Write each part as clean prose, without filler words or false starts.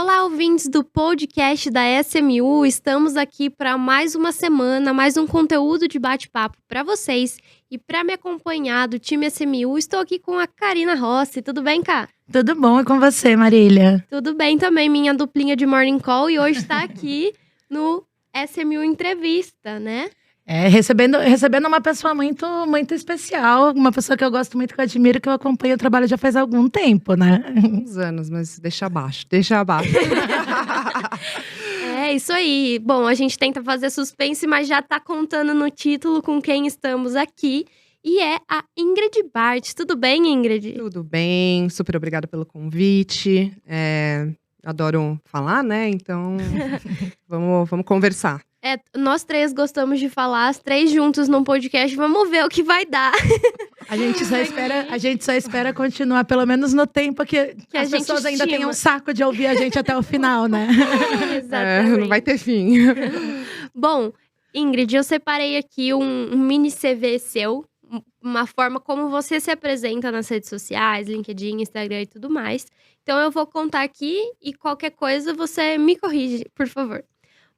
Olá, ouvintes do podcast da SMU. Estamos aqui para mais uma semana, mais um conteúdo de bate-papo para vocês. E para me acompanhar do time SMU, estou aqui com a Karina Rossi. Tudo bem, Ká? Tudo bom, e com você, Marília? Tudo bem também, minha duplinha de Morning Call. E hoje está aqui no SMU Entrevista, né? Recebendo uma pessoa muito, muito especial, uma pessoa que eu gosto muito, que eu admiro, que eu acompanho o trabalho já faz algum tempo, né? Uns anos, mas deixa abaixo. É isso aí. Bom, a gente tenta fazer suspense, mas já tá contando no título com quem estamos aqui. E é a Ingrid Bart. Tudo bem, Ingrid? Tudo bem, super obrigada pelo convite. Adoro falar, né? Então, vamos conversar. Nós três gostamos de falar, as três juntos num podcast. Vamos ver o que vai dar. A gente só espera continuar, pelo menos no tempo que as gente pessoas ainda estima. tenham um saco de ouvir a gente até o final, né? Exatamente. Não vai ter fim. Bom, Ingrid, eu separei aqui um mini CV seu, uma forma como você se apresenta nas redes sociais, LinkedIn, Instagram e tudo mais. Então eu vou contar aqui e qualquer coisa você me corrige, por favor.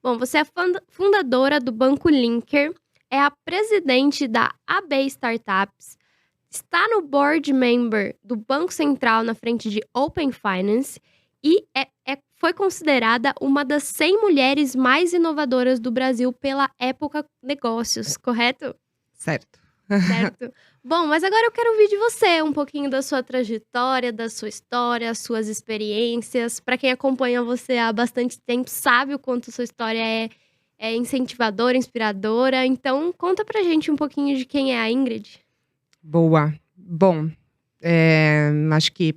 Bom, você é fundadora do Banco Linker, é a presidente da AB Startups, está no board member do Banco Central na frente de Open Finance e foi considerada uma das 100 mulheres mais inovadoras do Brasil pela Época Negócios, correto? Certo. Certo. Bom, mas agora eu quero ouvir de você um pouquinho da sua trajetória, da sua história, suas experiências. Para quem acompanha você há bastante tempo, sabe o quanto sua história é incentivadora, inspiradora. Então, conta pra gente um pouquinho de quem é a Ingrid. Boa. Bom, acho que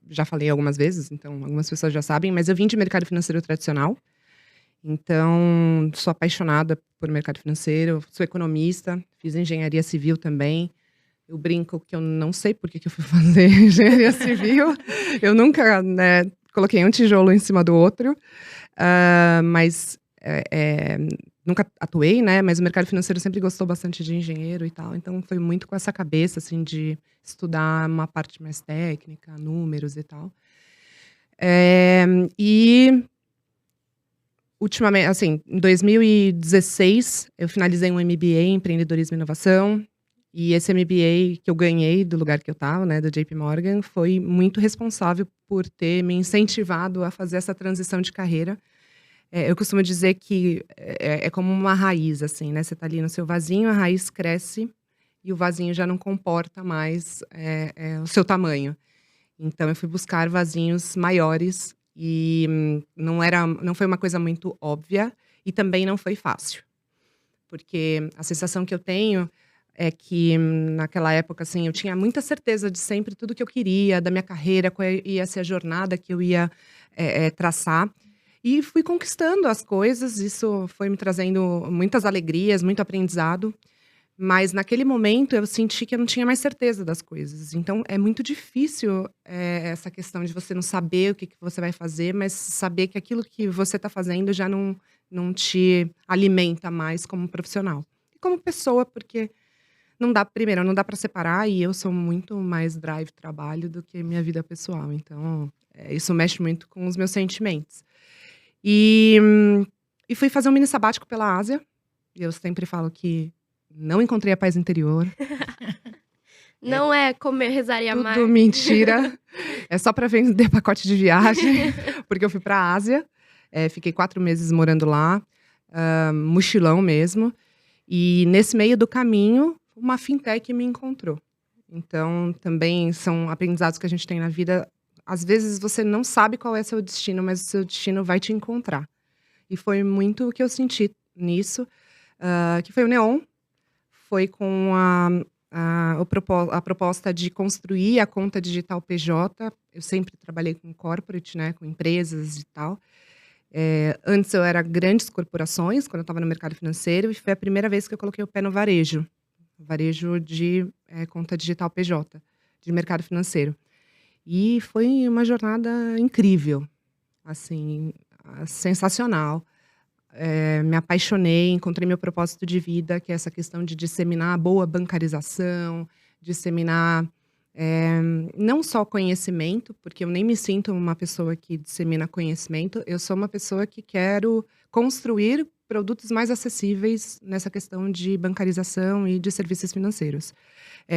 já falei algumas vezes, então algumas pessoas já sabem, mas eu vim de mercado financeiro tradicional. Então, sou apaixonada por mercado financeiro, sou economista, fiz engenharia civil também. Eu brinco que eu não sei por que eu fui fazer engenharia civil. Eu nunca, coloquei um tijolo em cima do outro, mas nunca atuei, né? Mas o mercado financeiro sempre gostou bastante de engenheiro e tal. Então, foi muito com essa cabeça, assim, de estudar uma parte mais técnica, números e tal. Ultimamente, assim, em 2016, eu finalizei um MBA em Empreendedorismo e Inovação. E esse MBA que eu ganhei do lugar que eu estava, né, do JP Morgan, foi muito responsável por ter me incentivado a fazer essa transição de carreira. Eu costumo dizer que é como uma raiz, assim, né? Você está ali no seu vasinho, a raiz cresce e o vasinho já não comporta mais o seu tamanho. Então, eu fui buscar vasinhos maiores. E não foi uma coisa muito óbvia e também não foi fácil. Porque a sensação que eu tenho é que naquela época, assim, eu tinha muita certeza de sempre tudo que eu queria, da minha carreira, qual ia ser a jornada que eu ia traçar. E fui conquistando as coisas, isso foi me trazendo muitas alegrias, muito aprendizado. Mas naquele momento eu senti que eu não tinha mais certeza das coisas. Então é muito difícil essa questão de você não saber o que você vai fazer, mas saber que aquilo que você está fazendo já não te alimenta mais como profissional. E como pessoa, porque não dá para separar, e eu sou muito mais drive trabalho do que minha vida pessoal. Então isso mexe muito com os meus sentimentos. E fui fazer um mini sabático pela Ásia. E eu sempre falo que não encontrei a paz interior. Não é comer, rezar e amar. Tudo mentira. É só para vender pacote de viagem. Porque eu fui para a Ásia. Fiquei 4 meses morando lá. Mochilão mesmo. E nesse meio do caminho, uma fintech me encontrou. Então, também são aprendizados que a gente tem na vida. Às vezes você não sabe qual é seu destino, mas o seu destino vai te encontrar. E foi muito o que eu senti nisso. Que foi o Neon. Foi com a proposta de construir a conta digital PJ. Eu sempre trabalhei com corporate, né, com empresas e tal. Antes eu era grandes corporações, quando eu estava no mercado financeiro, e foi a primeira vez que eu coloquei o pé no varejo de conta digital PJ, de mercado financeiro. E foi uma jornada incrível, assim, sensacional. Me apaixonei, encontrei meu propósito de vida, que é essa questão de disseminar a boa bancarização, disseminar Não só conhecimento, porque eu nem me sinto uma pessoa que dissemina conhecimento, eu sou uma pessoa que quero construir produtos mais acessíveis nessa questão de bancarização e de serviços financeiros.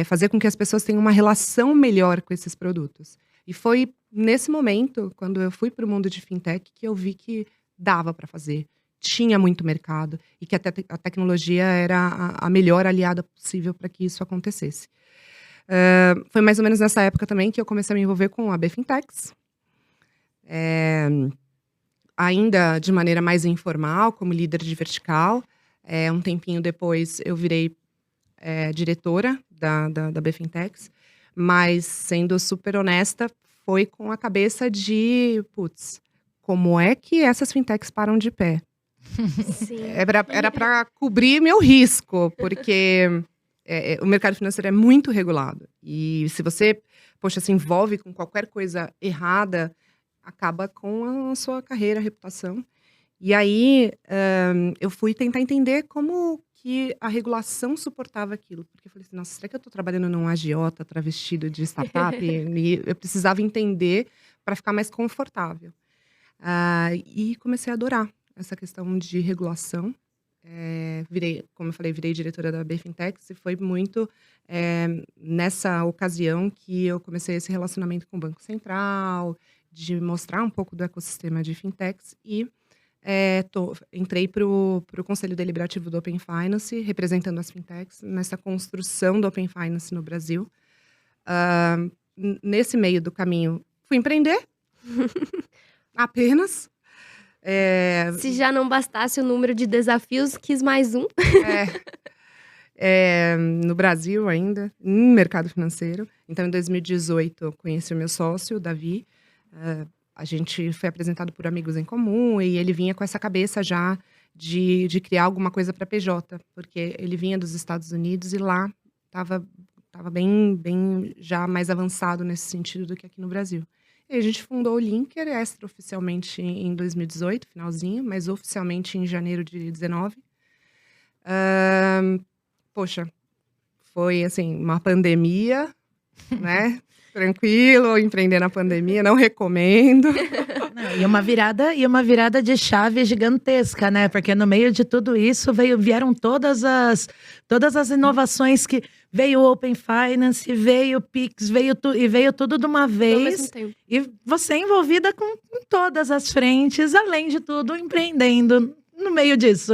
Fazer com que as pessoas tenham uma relação melhor com esses produtos. E foi nesse momento, quando eu fui para o mundo de fintech, que eu vi que dava para fazer, tinha muito mercado e que a tecnologia era a melhor aliada possível para que isso acontecesse. Foi mais ou menos nessa época também que eu comecei a me envolver com a AB Fintechs. Ainda de maneira mais informal, como líder de vertical. Um tempinho depois eu virei diretora da AB Fintechs, mas sendo super honesta, foi com a cabeça de, putz, como é que essas fintechs param de pé? Sim. Era para cobrir meu risco, porque o mercado financeiro é muito regulado. E se você, se envolve com qualquer coisa errada, acaba com a sua carreira, a reputação. E aí, eu fui tentar entender como que a regulação suportava aquilo. Porque eu falei assim, nossa, será que eu estou trabalhando num agiota travestido de startup? E eu precisava entender para ficar mais confortável. E comecei a adorar essa questão de regulação. Como eu falei, virei diretora da AB Fintechs e foi muito nessa ocasião que eu comecei esse relacionamento com o Banco Central, de mostrar um pouco do ecossistema de fintechs e entrei para o Conselho Deliberativo do Open Finance, representando as fintechs nessa construção do Open Finance no Brasil. Nesse meio do caminho, fui empreender, apenas. Se já não bastasse o número de desafios, quis mais um. No Brasil ainda, no mercado financeiro. Então, em 2018, eu conheci o meu sócio, o Davi. A gente foi apresentado por amigos em comum e ele vinha com essa cabeça já de criar alguma coisa para PJ, porque ele vinha dos Estados Unidos e lá estava bem já mais avançado nesse sentido do que aqui no Brasil. E a gente fundou o Linker extraoficialmente em 2018, finalzinho, mas oficialmente em janeiro de 2019. Foi assim, uma pandemia, né? Tranquilo, empreender na pandemia, não recomendo. E uma virada de chave gigantesca, né? Porque no meio de tudo isso vieram todas as inovações que veio o Open Finance, veio o Pix, veio tudo de uma vez. Ao mesmo tempo. E você envolvida com todas as frentes, além de tudo, empreendendo no meio disso.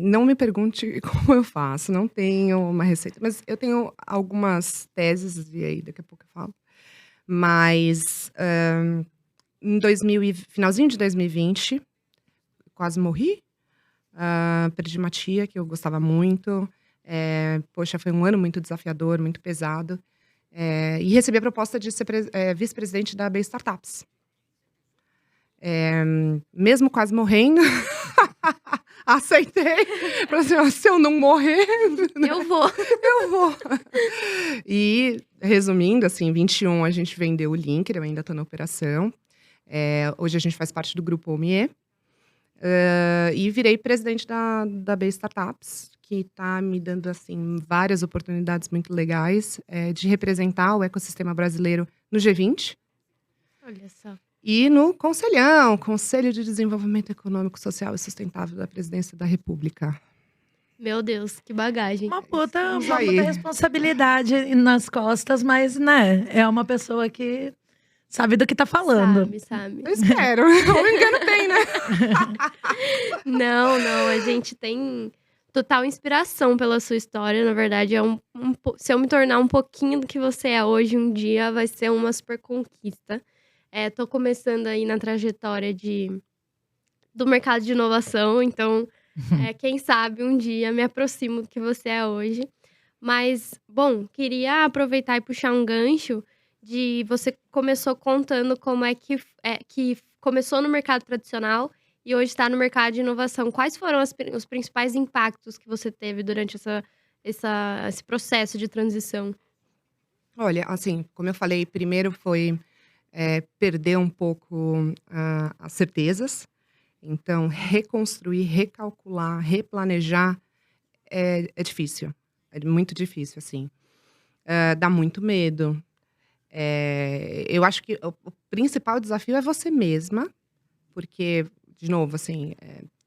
Não me pergunte como eu faço, não tenho uma receita, mas eu tenho algumas teses, e aí daqui a pouco eu falo. Mas finalzinho de 2020, quase morri. Perdi uma tia que eu gostava muito. Foi um ano muito desafiador, muito pesado. E recebi a proposta de ser vice-presidente da AB Startups. Mesmo quase morrendo, aceitei. Falei assim, se eu não morrer, eu vou. Eu vou. E, resumindo, assim, 21 a gente vendeu o Linker, eu ainda estou na operação. Hoje a gente faz parte do grupo OMIE. E virei presidente da AB Startups, que está me dando, assim, várias oportunidades muito legais de representar o ecossistema brasileiro no G20. Olha só. E no Conselhão, Conselho de Desenvolvimento Econômico, Social e Sustentável da Presidência da República. Meu Deus, que bagagem. Uma puta responsabilidade nas costas, mas, né, é uma pessoa que sabe do que tá falando. Sabe. Eu espero. O engano tem, né? Não, a gente tem total inspiração pela sua história. Na verdade, se eu me tornar um pouquinho do que você é hoje, um dia vai ser uma super conquista. Tô começando aí na trajetória do mercado de inovação, então, quem sabe um dia me aproximo do que você é hoje. Mas, bom, queria aproveitar e puxar um gancho de você começou contando como é que começou no mercado tradicional e hoje está no mercado de inovação. Quais foram os principais impactos que você teve durante esse processo de transição? Olha, assim, como eu falei, primeiro foi perder um pouco as certezas. Então, reconstruir, recalcular, replanejar é difícil. É muito difícil, assim. Dá muito medo. Eu acho que o principal desafio é você mesma, porque, de novo, assim,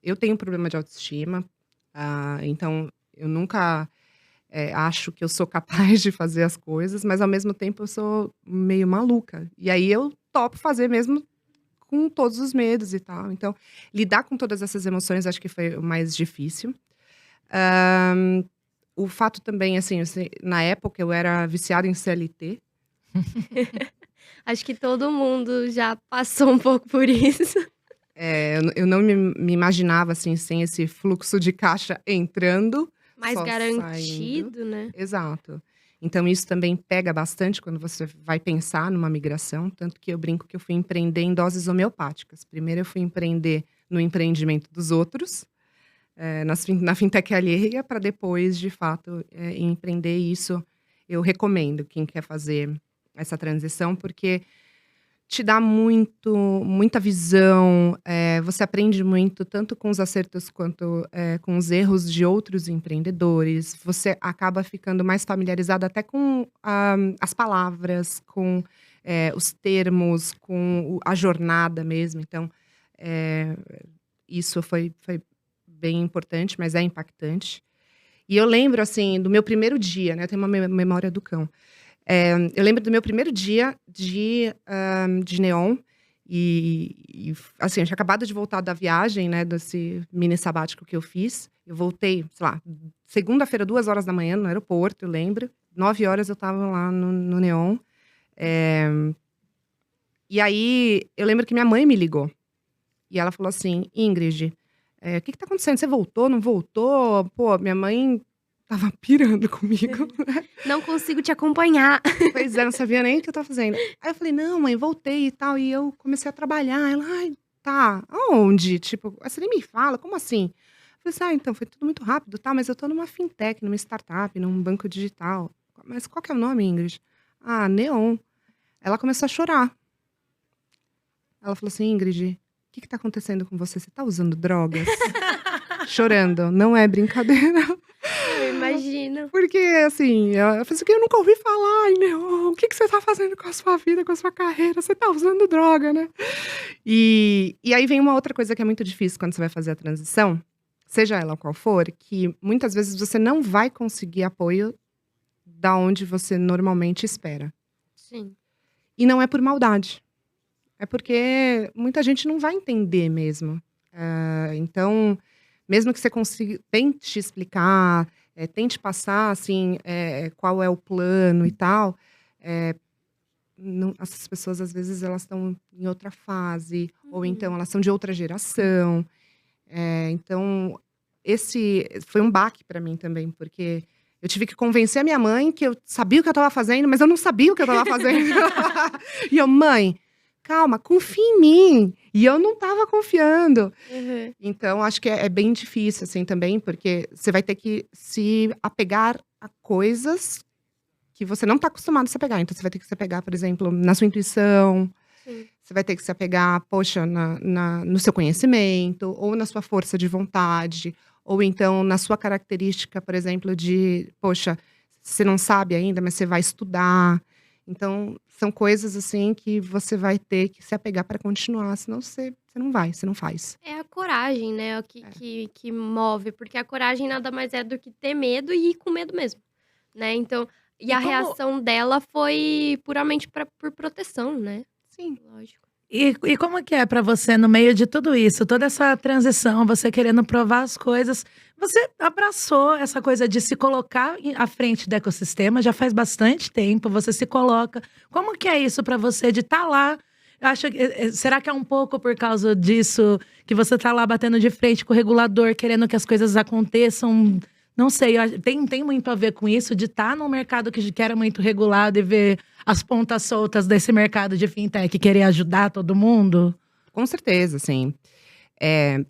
eu tenho um problema de autoestima, então eu nunca acho que eu sou capaz de fazer as coisas, mas ao mesmo tempo eu sou meio maluca. E aí eu topo fazer mesmo com todos os medos e tal. Então, lidar com todas essas emoções acho que foi o mais difícil. O fato também, assim, na época eu era viciada em CLT. Acho que todo mundo já passou um pouco por isso. Eu não me imaginava, assim, sem esse fluxo de caixa entrando, Mais só garantido, saindo. né? Exato. Então isso também pega bastante quando você vai pensar numa migração, tanto que eu brinco que eu fui empreender em doses homeopáticas. Primeiro eu fui empreender no empreendimento dos outros, na fintech alheia, para depois, de fato, empreender isso. Eu recomendo quem quer fazer essa transição, porque te dá muita visão, você aprende muito, tanto com os acertos quanto com os erros de outros empreendedores. Você acaba ficando mais familiarizado até com as palavras, com os termos, com a jornada mesmo. Então, isso foi bem importante, mas é impactante. E eu lembro, assim, do meu primeiro dia, né? Eu tenho uma memória do cão. Eu lembro do meu primeiro dia de Neon. Assim, eu tinha acabado de voltar da viagem, né? Desse mini sabático que eu fiz. Eu voltei, sei lá, segunda-feira, 2h da manhã, no aeroporto, eu lembro. 9h eu estava lá no Neon. E aí, eu lembro que minha mãe me ligou. E ela falou assim: Ingrid, o que tá acontecendo? Você voltou, não voltou? Pô, minha mãe tava pirando comigo. Não consigo te acompanhar. Pois é, não sabia nem o que eu tava fazendo. Aí eu falei, não, mãe, voltei e tal. E eu comecei a trabalhar. Ela, ai, tá, aonde? Tipo, você nem me fala, como assim? Eu falei assim, então, foi tudo muito rápido, tá? Mas eu tô numa fintech, numa startup, num banco digital. Mas qual que é o nome, Ingrid? Ah, Neon. Ela começou a chorar. Ela falou assim, Ingrid, o que tá acontecendo com você? Você tá usando drogas? Chorando, não é brincadeira. Eu imagino. Porque, assim, eu falei assim, eu nunca ouvi falar em Neon. O que você tá fazendo com a sua vida, com a sua carreira? Você tá usando droga, né? E aí vem uma outra coisa que é muito difícil quando você vai fazer a transição, seja ela qual for, que muitas vezes você não vai conseguir apoio da onde você normalmente espera. Sim. E não é por maldade. É porque muita gente não vai entender mesmo. Então, mesmo que você consiga, tente explicar, tente passar, assim, qual é o plano e tal, essas pessoas, às vezes, elas estão em outra fase, ou então elas são de outra geração. Então, esse foi um baque para mim também, porque eu tive que convencer a minha mãe que eu sabia o que eu estava fazendo, mas eu não sabia o que eu estava fazendo. E eu, mãe, calma, confia em mim. E eu não estava confiando. Uhum. Então, acho que é bem difícil, assim, também, porque você vai ter que se apegar a coisas que você não está acostumado a se apegar. Então, você vai ter que se apegar, por exemplo, na sua intuição. Sim. Você vai ter que se apegar, poxa, no seu conhecimento, ou na sua força de vontade, ou então na sua característica, por exemplo, de, poxa, você não sabe ainda, mas você vai estudar. Então, são coisas, assim, que você vai ter que se apegar para continuar, senão você não vai, você não faz. É a coragem, né, o que move, porque a coragem nada mais é do que ter medo e ir com medo mesmo, né, então E a como- reação dela foi puramente por proteção, né, Sim. lógico. E como que é pra você, no meio de tudo isso, toda essa transição, você querendo provar as coisas, você abraçou essa coisa de se colocar à frente do ecossistema, já faz bastante tempo, você se coloca. Como que é isso pra você, de estar lá? Será que é um pouco por causa disso, que você tá lá batendo de frente com o regulador, querendo que as coisas aconteçam? Não sei, tem muito a ver com isso, de estar num mercado que era muito regulado e ver as pontas soltas desse mercado de fintech, querer ajudar todo mundo? Com certeza, sim. É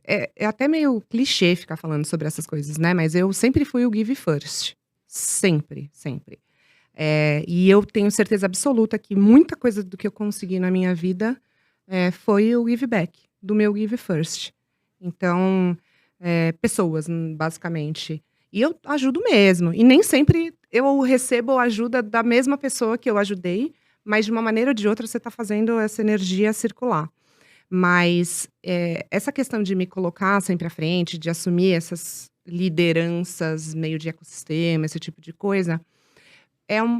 até meio clichê ficar falando sobre essas coisas, né? Mas eu sempre fui o give first. Sempre, sempre. E eu tenho certeza absoluta que muita coisa do que eu consegui na minha vida foi o give back, do meu give first. Então, pessoas, basicamente. E eu ajudo mesmo. E nem sempre eu recebo ajuda da mesma pessoa que eu ajudei, mas de uma maneira ou de outra você está fazendo essa energia circular. Mas essa questão de me colocar sempre à frente, de assumir essas lideranças meio de ecossistema, esse tipo de coisa,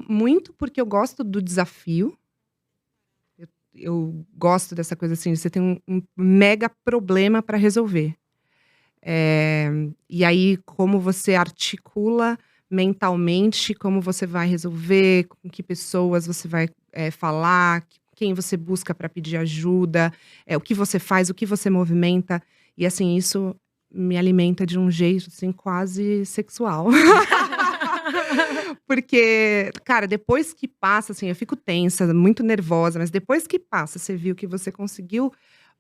muito porque eu gosto do desafio. Eu gosto dessa coisa assim, você tem um mega problema para resolver. E aí, como você articula mentalmente, como você vai resolver, com que pessoas você vai falar, quem você busca para pedir ajuda, o que você faz, o que você movimenta. E assim, isso me alimenta de um jeito assim, quase sexual. Porque, cara, depois que passa, assim, eu fico tensa, muito nervosa, mas depois que passa, você viu que você conseguiu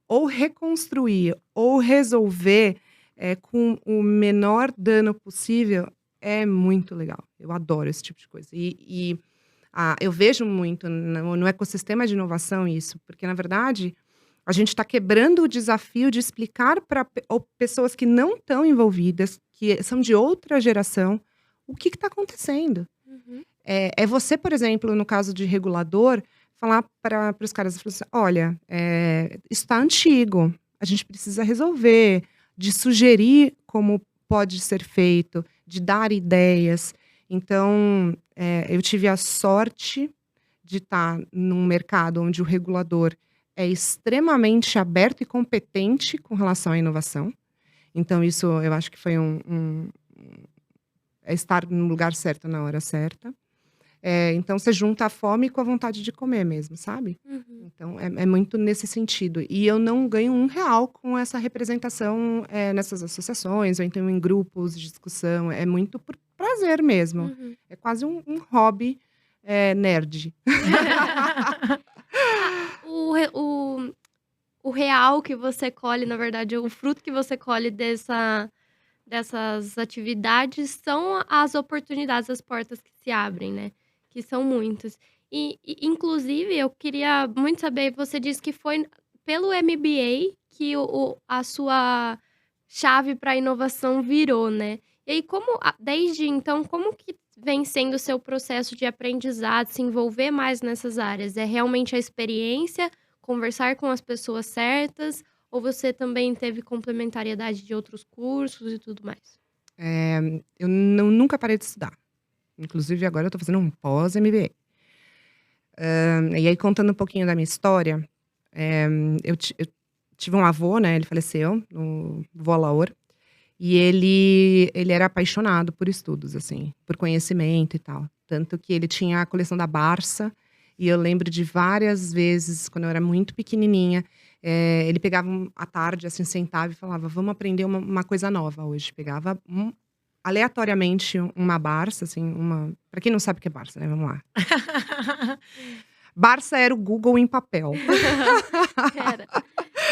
ou reconstruir ou resolver com o menor dano possível, é muito legal. Eu adoro esse tipo de coisa. Eu vejo muito no ecossistema de inovação isso, porque, na verdade, a gente está quebrando o desafio de explicar para pessoas que não estão envolvidas, que são de outra geração, o que está acontecendo. Uhum. É você, por exemplo, no caso de regulador, falar para os caras, assim, olha, isso está antigo, a gente precisa resolver, de sugerir como pode ser feito, de dar ideias. Então, eu tive a sorte de estar num mercado onde o regulador é extremamente aberto e competente com relação à inovação. Então, isso eu acho que foi estar no lugar certo na hora certa. Então, você junta a fome com a vontade de comer mesmo, sabe? Uhum. Então, é muito nesse sentido. E eu não ganho R$1 com essa representação nessas associações, ou então em grupos de discussão. É muito por prazer mesmo. Uhum. É quase um hobby nerd. O real que você colhe, na verdade, o fruto que você colhe dessas atividades são as oportunidades, as portas que se abrem, né? Que são muitas. Inclusive, eu queria muito saber, você disse que foi pelo MBA que a sua chave para inovação virou, né? E aí, desde então, como que vem sendo o seu processo de aprendizado, se envolver mais nessas áreas? É realmente a experiência, conversar com as pessoas certas, ou você também teve complementariedade de outros cursos e tudo mais? Eu nunca parei de estudar. Inclusive, agora eu estou fazendo um pós-MBA. E aí, contando um pouquinho da minha história, eu tive um avô, né? Ele faleceu, o vô Laor. E ele era apaixonado por estudos, assim, por conhecimento e tal. Tanto que ele tinha a coleção da Barça. E eu lembro de várias vezes, quando eu era muito pequenininha, ele pegava à tarde, assim, sentava e falava, vamos aprender uma coisa nova hoje. Pegava aleatoriamente uma Barça, assim, Pra quem não sabe o que é Barça, né? Vamos lá. Barça era o Google em papel. Era.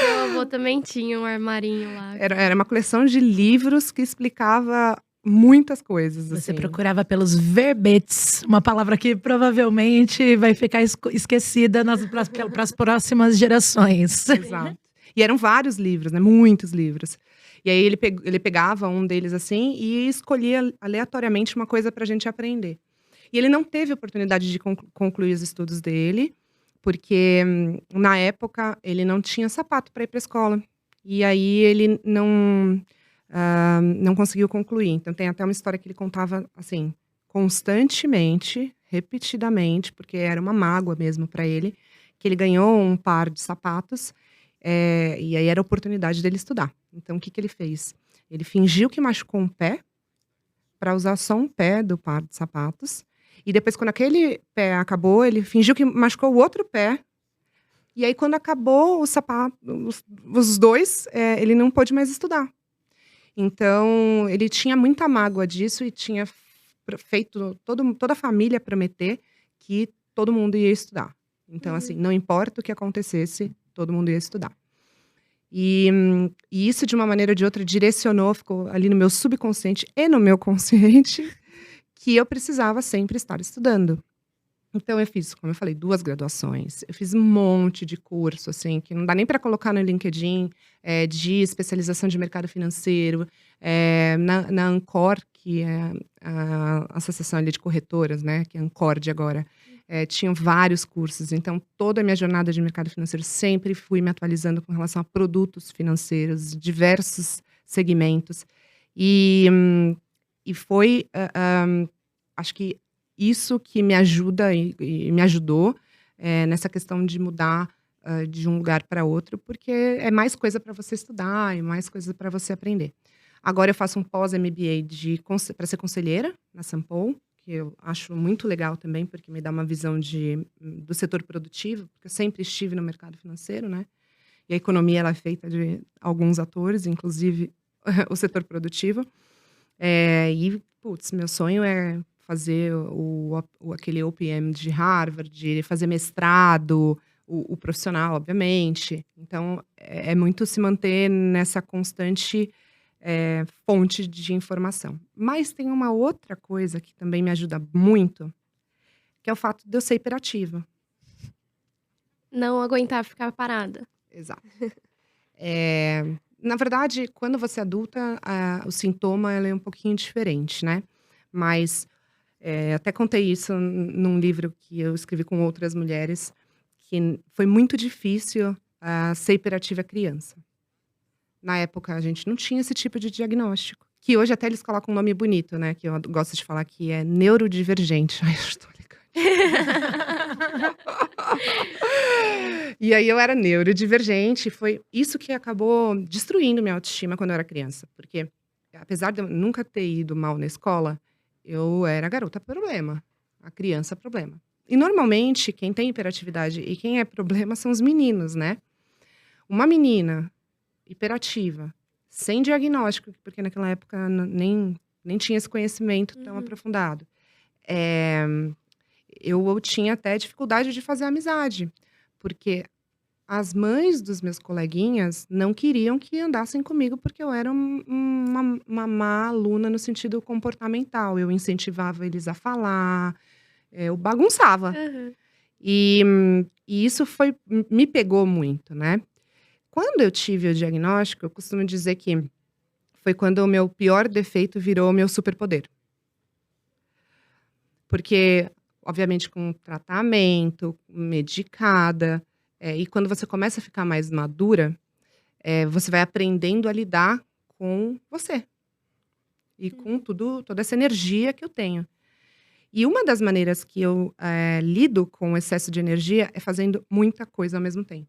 Meu avô também tinha um armarinho lá. Era uma coleção de livros que explicava muitas coisas, Você assim. procurava pelos verbetes, uma palavra que provavelmente vai ficar esquecida para as próximas gerações. Exato. E eram vários livros, né? Muitos livros. E aí ele pegava um deles assim e escolhia aleatoriamente uma coisa pra gente aprender. E ele não teve oportunidade de concluir os estudos dele, porque na época ele não tinha sapato para ir para a escola. E aí ele não conseguiu concluir. Então tem até uma história que ele contava assim, constantemente, repetidamente, porque era uma mágoa mesmo para ele, que ele ganhou um par de sapatos, e aí era a oportunidade dele estudar. Então o que ele fez? Ele fingiu que machucou um pé, para usar só um pé do par de sapatos. E depois, quando aquele pé acabou, ele fingiu que machucou o outro pé. E aí, quando acabou o sapato, os dois, ele não pôde mais estudar. Então, ele tinha muita mágoa disso e tinha feito toda a família prometer que todo mundo ia estudar. Então, assim, não importa o que acontecesse, todo mundo ia estudar. E isso, de uma maneira ou de outra, direcionou, ficou ali no meu subconsciente e no meu consciente, que eu precisava sempre estar estudando. Então, eu fiz, como eu falei, 2 graduações. Eu fiz um monte de curso, assim, que não dá nem para colocar no LinkedIn, de especialização de mercado financeiro. Na Ancor, que é a associação ali de corretoras, né, que é a Ancord agora, tinham vários cursos. Então, toda a minha jornada de mercado financeiro sempre fui me atualizando com relação a produtos financeiros, diversos segmentos. E foi, acho que isso que me ajuda e me ajudou nessa questão de mudar de um lugar para outro, porque é mais coisa para você estudar e mais coisa para você aprender. Agora eu faço um pós-MBA para ser conselheira na Sampo, que eu acho muito legal também, porque me dá uma visão do setor produtivo, porque eu sempre estive no mercado financeiro, né? E a economia ela é feita de alguns atores, inclusive o setor produtivo. Putz, meu sonho é fazer aquele OPM de Harvard, de fazer mestrado, o profissional, obviamente. Então, é muito se manter nessa constante fonte de informação. Mas tem uma outra coisa que também me ajuda muito, que é o fato de eu ser hiperativa. Não aguentar ficar parada. Exato. Na verdade, quando você é adulta, o sintoma ela é um pouquinho diferente, né? Mas até contei isso num livro que eu escrevi com outras mulheres, que foi muito difícil ser hiperativa criança. Na época, a gente não tinha esse tipo de diagnóstico. Que hoje até eles colocam um nome bonito, né? Que eu gosto de falar que é neurodivergente. Ai, eu estou ligando. E aí eu era neurodivergente. Foi isso que acabou destruindo minha autoestima quando eu era criança. Porque, apesar de eu nunca ter ido mal na escola, eu era a garota problema. A criança problema. E normalmente, quem tem hiperatividade e quem é problema são os meninos, né? Uma menina hiperativa, sem diagnóstico, porque naquela época nem tinha esse conhecimento tão aprofundado. Eu tinha até dificuldade de fazer amizade, porque as mães dos meus coleguinhas não queriam que andassem comigo, porque eu era uma má aluna no sentido comportamental. Eu incentivava eles a falar, eu bagunçava. E isso me pegou muito, né? Quando eu tive o diagnóstico, eu costumo dizer que foi quando o meu pior defeito virou o meu superpoder. Porque, obviamente, com tratamento, medicada, e quando você começa a ficar mais madura, você vai aprendendo a lidar com você. E com toda essa energia que eu tenho. E uma das maneiras que eu lido com o excesso de energia é fazendo muita coisa ao mesmo tempo.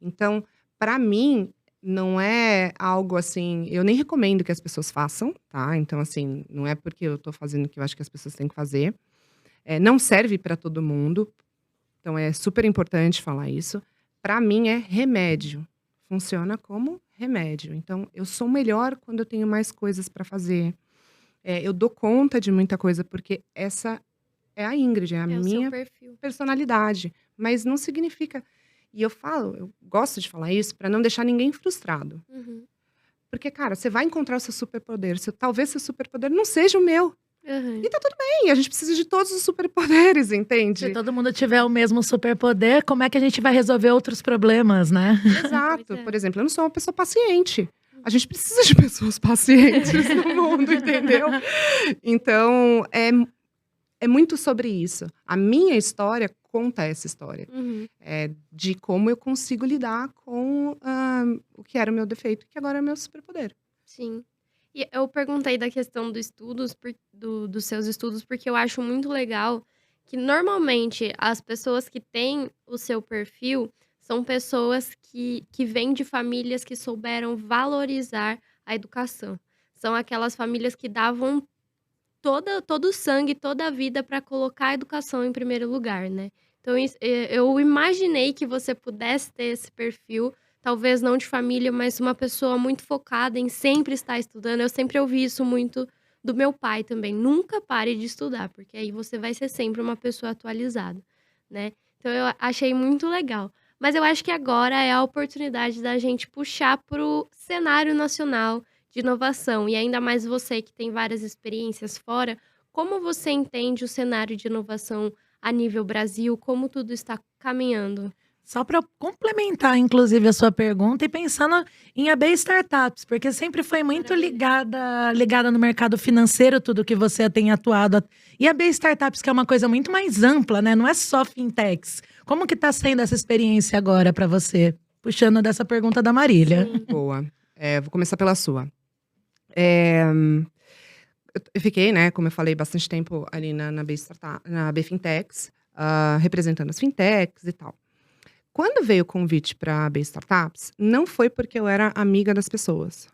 Então, para mim, não é algo assim... Eu nem recomendo que as pessoas façam, tá? Então, assim, não é porque eu tô fazendo que eu acho que as pessoas têm que fazer. Não serve para todo mundo. Então, é super importante falar isso. Para mim, é remédio. Funciona como remédio. Então, eu sou melhor quando eu tenho mais coisas para fazer. Eu dou conta de muita coisa, porque essa é a Ingrid, é a minha personalidade. Mas não significa... E eu gosto de falar isso para não deixar ninguém frustrado. Porque, cara, você vai encontrar o seu superpoder. Talvez seu superpoder não seja o meu. E tá tudo bem, a gente precisa de todos os superpoderes, entende? Se todo mundo tiver o mesmo superpoder, como é que a gente vai resolver outros problemas, né? Exato. Por exemplo, eu não sou uma pessoa paciente. A gente precisa de pessoas pacientes no mundo, entendeu? Então, é muito sobre isso. A minha história conta essa história. De como eu consigo lidar com o que era o meu defeito, que agora é o meu superpoder. Sim. E eu perguntei da questão dos seus estudos, porque eu acho muito legal que, normalmente, as pessoas que têm o seu perfil são pessoas que vêm de famílias que souberam valorizar a educação. São aquelas famílias que davam todo o sangue, toda a vida para colocar a educação em primeiro lugar, né? Então, eu imaginei que você pudesse ter esse perfil, talvez não de família, mas uma pessoa muito focada em sempre estar estudando. Eu sempre ouvi isso muito do meu pai também. Nunca pare de estudar, porque aí você vai ser sempre uma pessoa atualizada, né? Então, eu achei muito legal. Mas eu acho que agora é a oportunidade da gente puxar pro cenário nacional de inovação. E ainda mais você que tem várias experiências fora, como você entende o cenário de inovação a nível Brasil? Como tudo está caminhando? Só para complementar, inclusive, a sua pergunta e pensando em AB Startups, porque sempre foi muito ligada no mercado financeiro, tudo que você tem atuado. E AB Startups, que é uma coisa muito mais ampla, né? Não é só fintechs. Como que está sendo essa experiência agora para você? Puxando dessa pergunta da Marília. Sim. Boa. Vou começar pela sua. Eu fiquei, né, como eu falei, bastante tempo ali na B Fintechs, representando as fintechs e tal. Quando veio o convite para a B Startups, não foi porque eu era amiga das pessoas.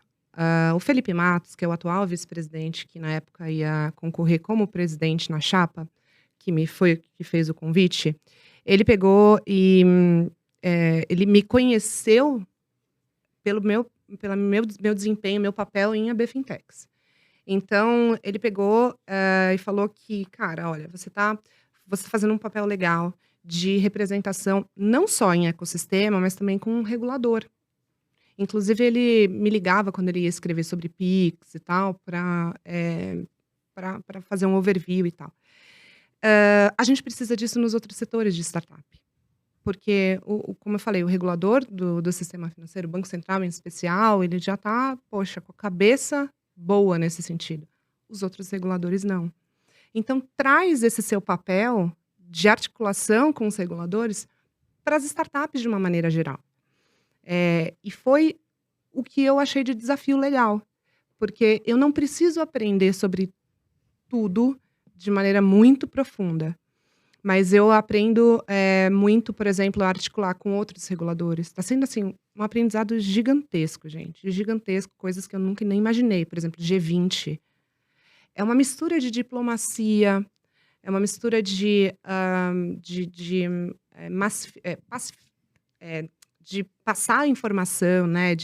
O Felipe Matos, que é o atual vice-presidente, que na época ia concorrer como presidente na chapa, que fez o convite, ele pegou e ele me conheceu pelo meu desempenho, meu papel em AB Fintechs. Então, ele pegou e falou que, cara, olha, você tá fazendo um papel legal de representação, não só em ecossistema, mas também com um regulador. Inclusive, ele me ligava quando ele ia escrever sobre PIX e tal, para fazer um overview e tal. A gente precisa disso nos outros setores de startup. Porque, como eu falei, o regulador do sistema financeiro, o Banco Central em especial, ele já está, poxa, com a cabeça boa nesse sentido. Os outros reguladores não. Então, traz esse seu papel de articulação com os reguladores para as startups de uma maneira geral. E foi o que eu achei de desafio legal. Porque eu não preciso aprender sobre tudo de maneira muito profunda. Mas eu aprendo muito, por exemplo, a articular com outros reguladores. Está sendo, assim, um aprendizado gigantesco, gente. Gigantesco, coisas que eu nunca nem imaginei. Por exemplo, G20. É uma mistura de diplomacia, é uma mistura de passar a informação, né?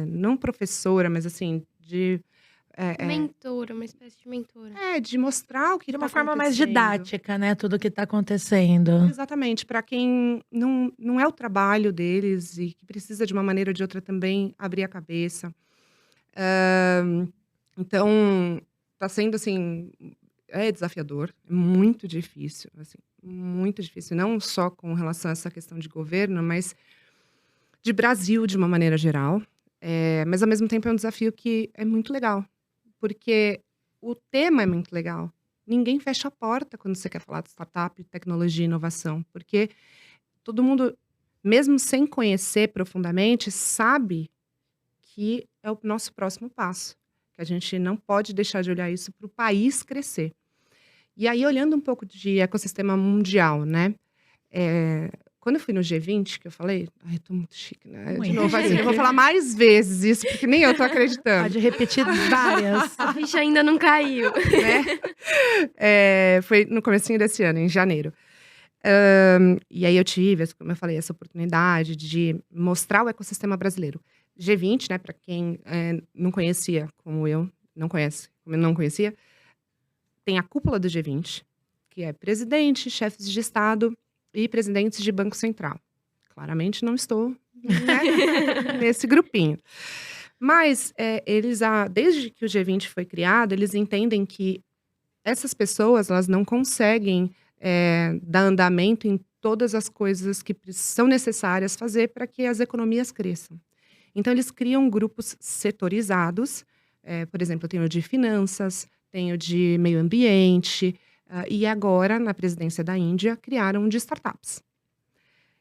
Não professora, mas assim, Mentora, uma espécie de mentora. De mostrar o que De está uma forma mais acontecendo. didática, né? Tudo que está acontecendo. Exatamente. Para quem não é o trabalho deles e que precisa de uma maneira ou de outra também abrir a cabeça. Então, está sendo assim, desafiador, é muito difícil, assim, muito difícil. Não só com relação a essa questão de governo, mas de Brasil de uma maneira geral. Mas ao mesmo tempo é um desafio que é muito legal. Porque o tema é muito legal. Ninguém fecha a porta quando você quer falar de startup, tecnologia e inovação. Porque todo mundo, mesmo sem conhecer profundamente, sabe que é o nosso próximo passo. Que a gente não pode deixar de olhar isso para o país crescer. E aí, olhando um pouco de ecossistema mundial, né? Quando eu fui no G20, que eu falei, eu tô muito chique, né? Muito De novo, assim, chique. eu vou falar mais vezes isso, porque nem eu tô acreditando. Pode repetir várias. A ficha ainda não caiu. Né? Foi no comecinho desse ano, em janeiro. E aí eu tive, como eu falei, essa oportunidade de mostrar o ecossistema brasileiro. G20, né, para quem não conhecia, como eu não conhecia, tem a cúpula do G20, que é presidente, chefes de Estado e presidentes de Banco Central. Claramente não estou, né, nesse grupinho. Mas eles, desde que o G20 foi criado, eles entendem que essas pessoas elas não conseguem dar andamento em todas as coisas que são necessárias fazer para que as economias cresçam. Então, eles criam grupos setorizados. Por exemplo, eu tenho o de finanças, tenho o de meio ambiente, e agora, na presidência da Índia, criaram um de startups.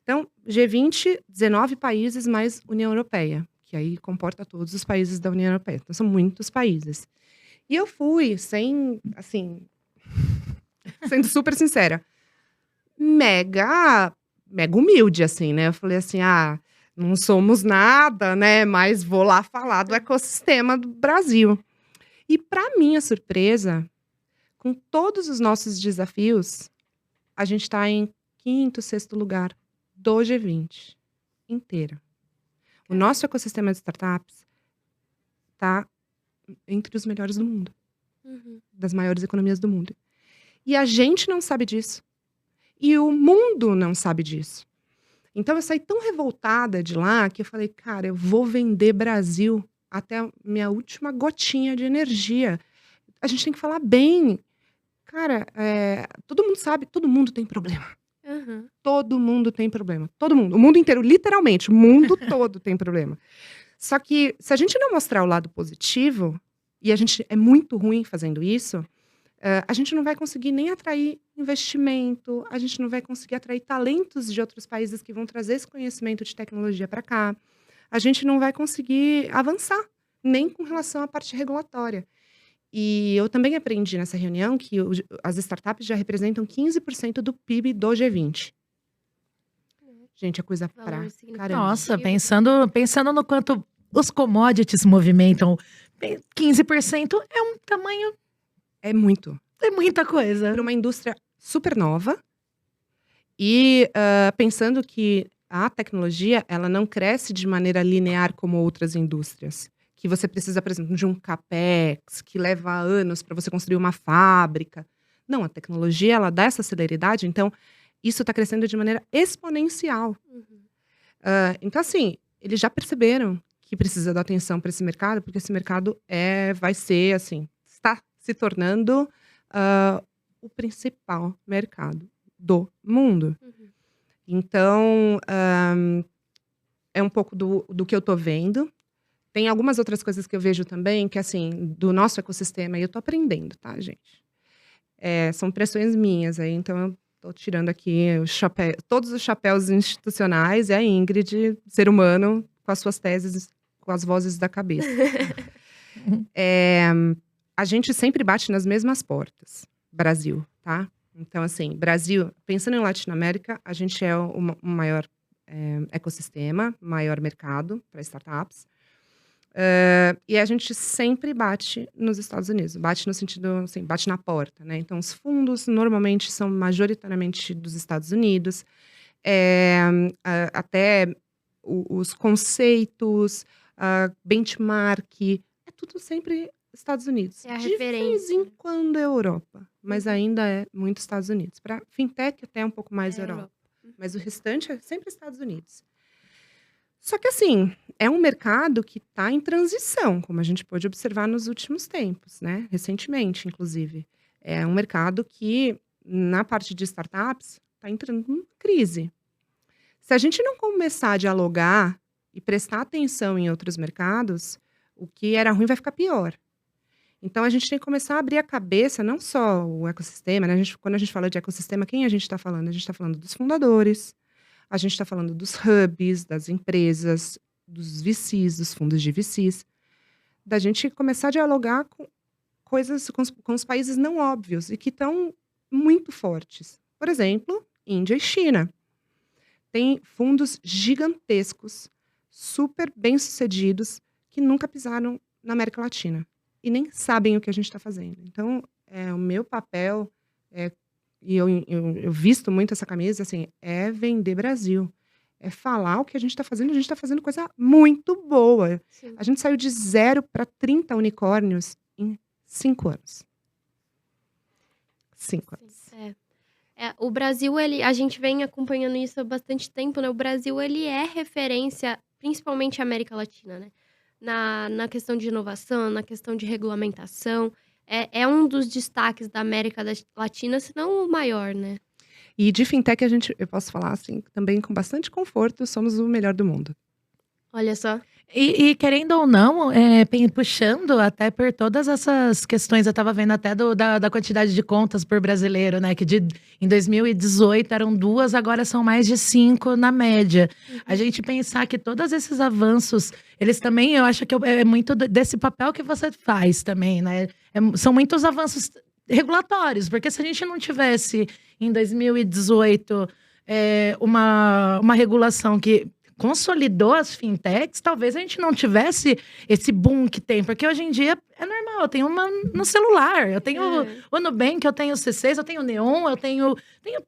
Então, G20, 19 países mais União Europeia, que aí comporta todos os países da União Europeia. Então, são muitos países. E eu fui, sendo super sincera, mega humilde, assim, né? Eu falei assim, não somos nada, né? Mas vou lá falar do ecossistema do Brasil. E, para minha surpresa, com todos os nossos desafios, a gente está em 5º, 6º lugar do G20 inteira. O nosso ecossistema de startups está entre os melhores do mundo. Das maiores economias do mundo. E a gente não sabe disso. E o mundo não sabe disso. Então, eu saí tão revoltada de lá que eu falei, cara, eu vou vender Brasil até a minha última gotinha de energia. A gente tem que falar bem. Cara, todo mundo sabe, todo mundo tem problema. todo mundo tem problema. Todo mundo. O mundo inteiro, literalmente. O mundo todo tem problema. Só que, se a gente não mostrar o lado positivo, e a gente é muito ruim fazendo isso, a gente não vai conseguir nem atrair investimento, a gente não vai conseguir atrair talentos de outros países que vão trazer esse conhecimento de tecnologia para cá. A gente não vai conseguir avançar, nem com relação à parte regulatória. E eu também aprendi nessa reunião que as startups já representam 15% do PIB do G20. Gente, é coisa pra caramba. Nossa, pensando no quanto os commodities movimentam, 15% é um tamanho... É muito. É muita coisa. Para uma indústria super nova. E pensando que a tecnologia, ela não cresce de maneira linear como outras indústrias. Que você precisa, por exemplo, de um capex, que leva anos para você construir uma fábrica. Não, a tecnologia, ela dá essa celeridade, então isso está crescendo de maneira exponencial. Então, assim, eles já perceberam que precisa dar atenção para esse mercado, porque esse mercado vai ser, assim, está se tornando o principal mercado do mundo. Então, é um pouco do que eu estou vendo. Tem algumas outras coisas que eu vejo também, que assim, do nosso ecossistema, e eu tô aprendendo, tá, gente? São impressões minhas aí, então eu tô tirando aqui todos os chapéus institucionais, e a Ingrid, ser humano, com as suas teses, com as vozes da cabeça. A gente sempre bate nas mesmas portas, Brasil, tá? Então, assim, Brasil, pensando em Latinoamérica, a gente é o maior ecossistema, maior mercado para startups. E a gente sempre bate nos Estados Unidos. Bate no sentido, assim, bate na porta, né? Então, os fundos normalmente são majoritariamente dos Estados Unidos. Até os conceitos, benchmark, é tudo sempre Estados Unidos. É a de referência. vez em quando é Europa, mas ainda é muito Estados Unidos. Para fintech, até um pouco mais Europa. Mas o restante é sempre Estados Unidos. Só que, assim, é um mercado que está em transição, como a gente pôde observar nos últimos tempos, né? Recentemente, inclusive. É um mercado que, na parte de startups, está entrando em crise. Se a gente não começar a dialogar e prestar atenção em outros mercados, o que era ruim vai ficar pior. Então, a gente tem que começar a abrir a cabeça, não só o ecossistema, né? Quando a gente fala de ecossistema, quem a gente está falando? A gente está falando dos fundadores, a gente está falando dos hubs, das empresas, dos VCs, dos fundos de VCs, da gente começar a dialogar com coisas, com os países não óbvios e que estão muito fortes. Por exemplo, Índia e China. Tem fundos gigantescos, super bem-sucedidos, que nunca pisaram na América Latina e nem sabem o que a gente está fazendo. Então, o meu papel e eu visto muito essa camisa, assim, é vender Brasil. É falar o que a gente está fazendo coisa muito boa. Sim. A gente saiu de 0 para 30 unicórnios em 5 anos. 5 anos. O Brasil, a gente vem acompanhando isso há bastante tempo, né? O Brasil, ele é referência, principalmente a América Latina, né? Na questão de inovação, na questão de regulamentação. É um dos destaques da América Latina, se não o maior, né? E de fintech, eu posso falar assim, também com bastante conforto, somos o melhor do mundo. Olha só. E querendo ou não, puxando até por todas essas questões, eu tava vendo até da quantidade de contas por brasileiro, né? Que em 2018 eram 2, agora são mais de 5 na média. A gente pensar que todos esses avanços, eles também, eu acho que é muito desse papel que você faz também, né? São muitos avanços regulatórios, porque se a gente não tivesse em 2018 uma regulação que consolidou as fintechs, talvez a gente não tivesse esse boom que tem. Porque hoje em dia é normal, eu tenho uma no celular, eu tenho o Nubank, eu tenho o C6, eu tenho o Neon, eu tenho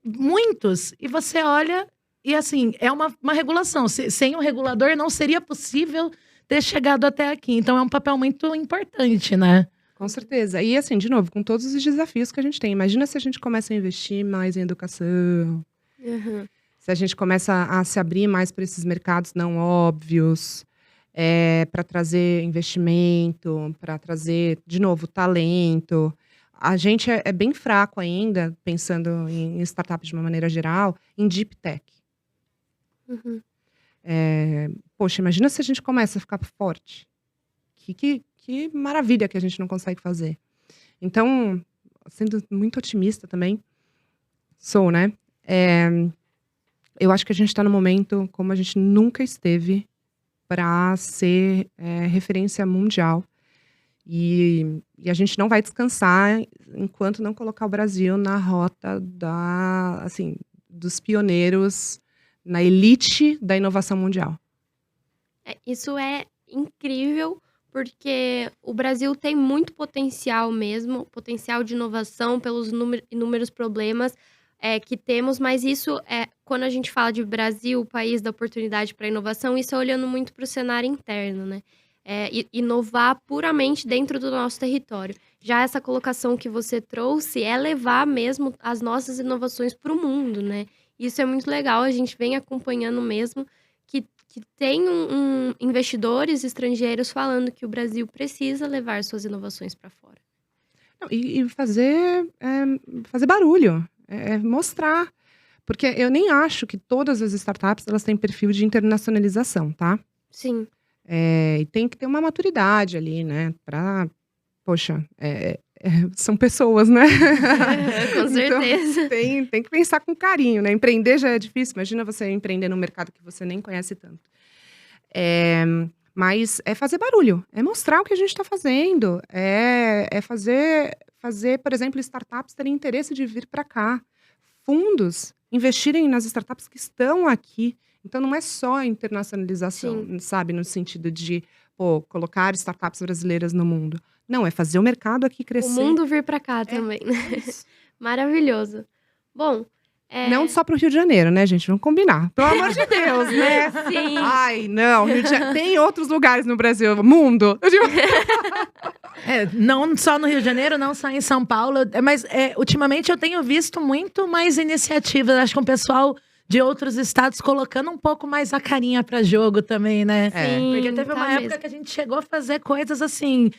muitos. E você olha e, assim, é uma regulação. Sem o regulador não seria possível ter chegado até aqui. Então é um papel muito importante, né? Com certeza. E, assim, de novo, com todos os desafios que a gente tem. Imagina se a gente começa a investir mais em educação. Se a gente começa a se abrir mais para esses mercados não óbvios, para trazer investimento, para trazer, de novo, talento. a gente é bem fraco ainda, pensando em startups de uma maneira geral, em deep tech. Uhum. Poxa, imagina se a gente começa a ficar forte. Que maravilha que a gente não consegue fazer. Então, sendo muito otimista também, sou, né? Eu acho que a gente está no momento como a gente nunca esteve para ser referência mundial. E a gente não vai descansar enquanto não colocar o Brasil na rota dos pioneiros, na elite da inovação mundial. Isso é incrível, porque o Brasil tem muito potencial mesmo, potencial de inovação pelos inúmeros problemas que temos, mas isso quando a gente fala de Brasil, país da oportunidade para inovação, isso é olhando muito para o cenário interno, né? Inovar puramente dentro do nosso território. Já essa colocação que você trouxe é levar mesmo as nossas inovações para o mundo, né? Isso é muito legal, a gente vem acompanhando mesmo que tem investidores estrangeiros falando que o Brasil precisa levar suas inovações para fora. E fazer barulho, mostrar. Porque eu nem acho que todas as startups elas têm perfil de internacionalização, tá? Sim. E tem que ter uma maturidade ali, né? Poxa, são pessoas, né? Com certeza. Então, tem que pensar com carinho, né? Empreender já é difícil. Imagina você empreender num mercado que você nem conhece tanto. Mas é fazer barulho, é mostrar o que a gente está fazendo, é fazer, por exemplo, startups terem interesse de vir para cá, fundos investirem nas startups que estão aqui. Então, não é só internacionalização, Sim. sabe? No sentido de colocar startups brasileiras no mundo. Não, é fazer o mercado aqui crescer. O mundo vir para cá também. Maravilhoso. Bom, não só para o Rio de Janeiro, né, gente? Vamos combinar. Pelo amor de Deus, né? Sim. Ai, não. Tem outros lugares no Brasil, mundo. Não só no Rio de Janeiro, não só em São Paulo. Mas ultimamente eu tenho visto muito mais iniciativas. Acho que o pessoal de outros estados colocando um pouco mais a carinha para jogo também, né? Sim, Porque teve uma época que a gente chegou a fazer coisas assim,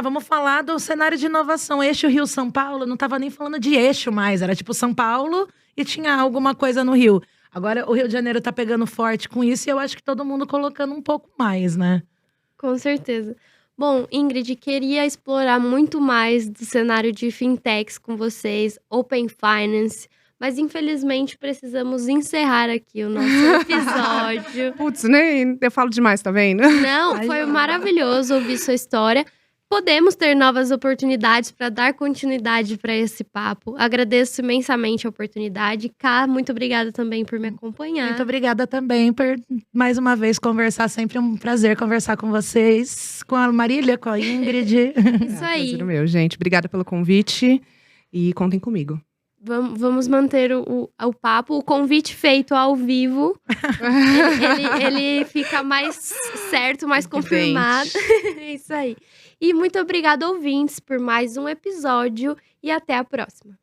vamos falar do cenário de inovação, eixo Rio-São Paulo, não tava nem falando de eixo mais, era tipo São Paulo e tinha alguma coisa no Rio. Agora o Rio de Janeiro tá pegando forte com isso e eu acho que todo mundo colocando um pouco mais, né? Com certeza. Bom, Ingrid, queria explorar muito mais do cenário de fintechs com vocês, Open Finance, mas infelizmente precisamos encerrar aqui o nosso episódio. Putz, nem eu falo demais, tá vendo? Não, foi maravilhoso ouvir sua história. Podemos ter novas oportunidades para dar continuidade para esse papo. Agradeço imensamente a oportunidade. Ká, muito obrigada também por me acompanhar. Muito obrigada também por, mais uma vez, conversar. Sempre um prazer conversar com vocês, com a Marília, com a Ingrid. Isso aí. Prazer meu, gente. Obrigada pelo convite e contem comigo. Vamos manter o papo, o convite feito ao vivo. ele fica mais certo, mais confirmado. Isso aí. E muito obrigada, ouvintes, por mais um episódio. E até a próxima.